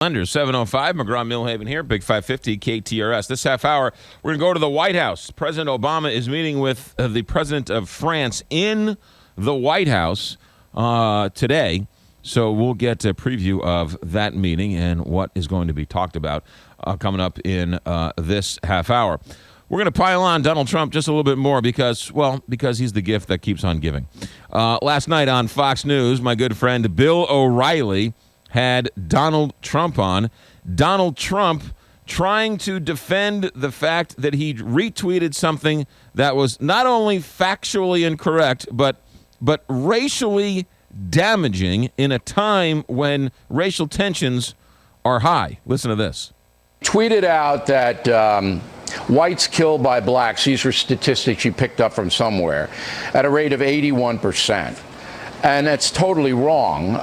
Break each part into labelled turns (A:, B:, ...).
A: Under 705, McGraw-Millhaven here, Big 550 KTRS. This half hour, we're going to go to the White House. President Obama is meeting with the president of France in the White House today. So we'll get a preview of that meeting and what is going to be talked about coming up in this half hour. We're going to pile on Donald Trump just a little bit more because he's the gift that keeps on giving. Last night on Fox News, my good friend Bill O'Reilly had Donald Trump on. Donald Trump trying to defend the fact that he retweeted something that was not only factually incorrect, but racially damaging in a time when racial tensions are high. Listen to this.
B: Tweeted out that whites killed by blacks, these were statistics you picked up from somewhere, at a rate of 81%. And that's totally wrong.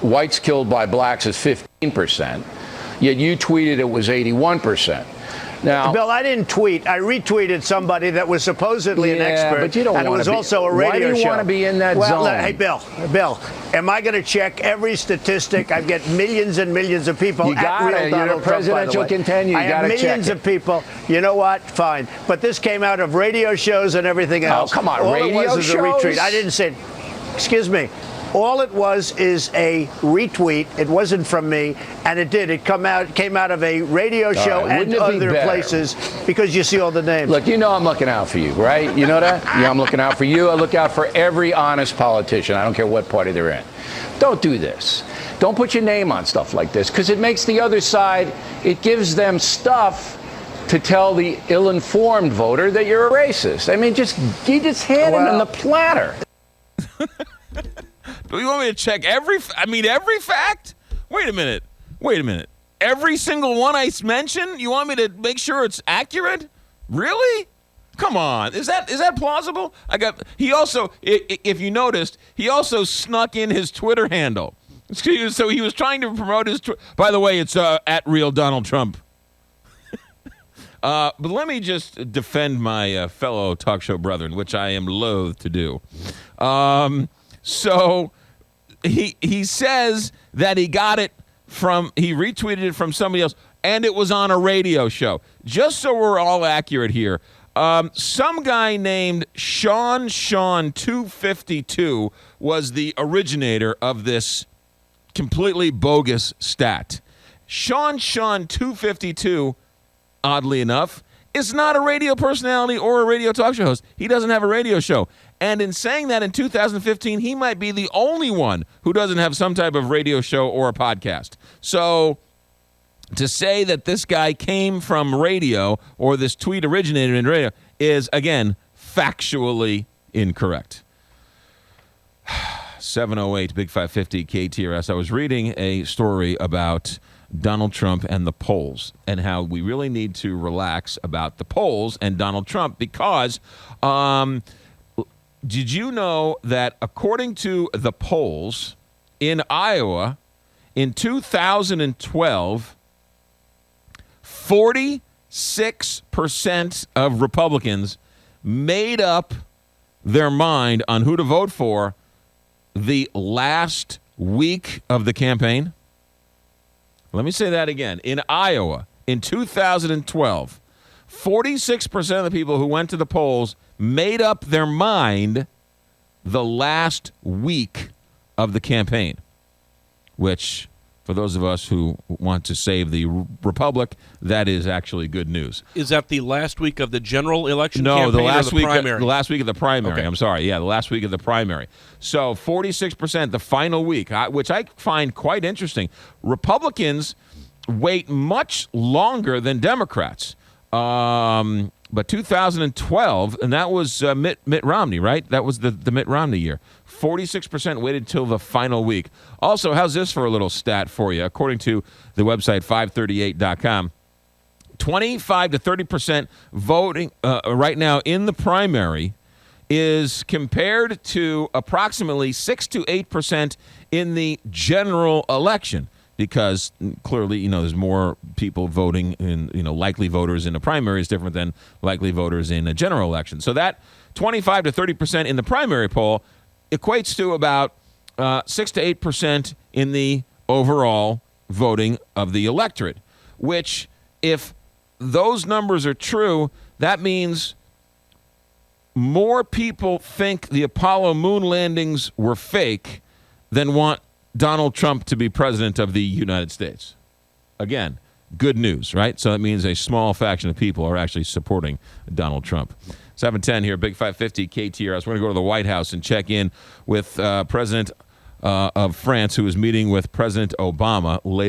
B: Whites killed by blacks is 15%. Yet you tweeted it was 81%. Now,
C: Bill, I didn't tweet. I retweeted somebody that was supposedly an expert,
B: but you don't
C: and it was also a radio show.
B: Why do you want to be in that zone?
C: Hey, Bill, am I going to check every statistic? I get millions and millions of people.
B: You got it. You're a presidential contender. You got to check it.
C: I have millions of people. You know what? Fine. But this came out of radio shows and everything else.
B: Oh, come on,
C: radio shows? All it was is a retweet. I didn't say. Excuse me. All it was is a retweet. It wasn't from me, and it did. It came out of a radio show and other places because you see all the names.
B: Look, you know I'm looking out for you, right? You know that? Yeah, I'm looking out for you. I look out for every honest politician. I don't care what party they're in. Don't do this. Don't put your name on stuff like this because it makes the other side, it gives them stuff to tell the ill-informed voter that you're a racist. I mean, you just hand them the platter.
A: Do you want me to check every fact? Wait a minute. Every single one I mentioned, you want me to make sure it's accurate? Really? Come on. Is that plausible? He also, if you noticed, he also snuck in his Twitter handle. So he was trying to promote his by the way, it's at Real Donald Trump. But let me just defend my fellow talk show brethren, which I am loath to do. So he says that he retweeted it from somebody else, and it was on a radio show. Just so we're all accurate here, some guy named Sean 252 was the originator of this completely bogus stat. Sean 252, oddly enough, is not a radio personality or a radio talk show host. He doesn't have a radio show. And in saying that in 2015, he might be the only one who doesn't have some type of radio show or a podcast. So to say that this guy came from radio or this tweet originated in radio is, again, factually incorrect. 708 Big 550 KTRS. I was reading a story about Donald Trump and the polls and how we really need to relax about the polls and Donald Trump because did you know that according to the polls in Iowa in 2012, 46% of Republicans made up their mind on who to vote for the last week of the campaign? Let me say that again. In Iowa, in 2012, 46% of the people who went to the polls made up their mind the last week of the campaign, which, for those of us who want to save the republic, that is actually good news.
D: Is that the last week of the general election
A: campaign? No, the last week of the primary.
D: Okay.
A: I'm sorry. Yeah, the last week of the primary. So 46%, the final week, which I find quite interesting. Republicans wait much longer than Democrats. But 2012, and that was Mitt Romney, right? That was the Mitt Romney year. 46% waited till the final week. Also, how's this for a little stat for you? According to the website 538.com, 25 to 30% voting right now in the primary is compared to approximately 6 to 8% in the general election. Because clearly, there's more people voting in, likely voters in a primary is different than likely voters in a general election. So that 25 to 30% in the primary poll equates to about 6 to 8% in the overall voting of the electorate, which, if those numbers are true, that means more people think the Apollo moon landings were fake than want Donald Trump to be president of the United States. Again, good news, right? So that means a small faction of people are actually supporting Donald Trump. 7:10 here, Big 550 KTRS. We're going to go to the White House and check in with President of France, who is meeting with President Obama later.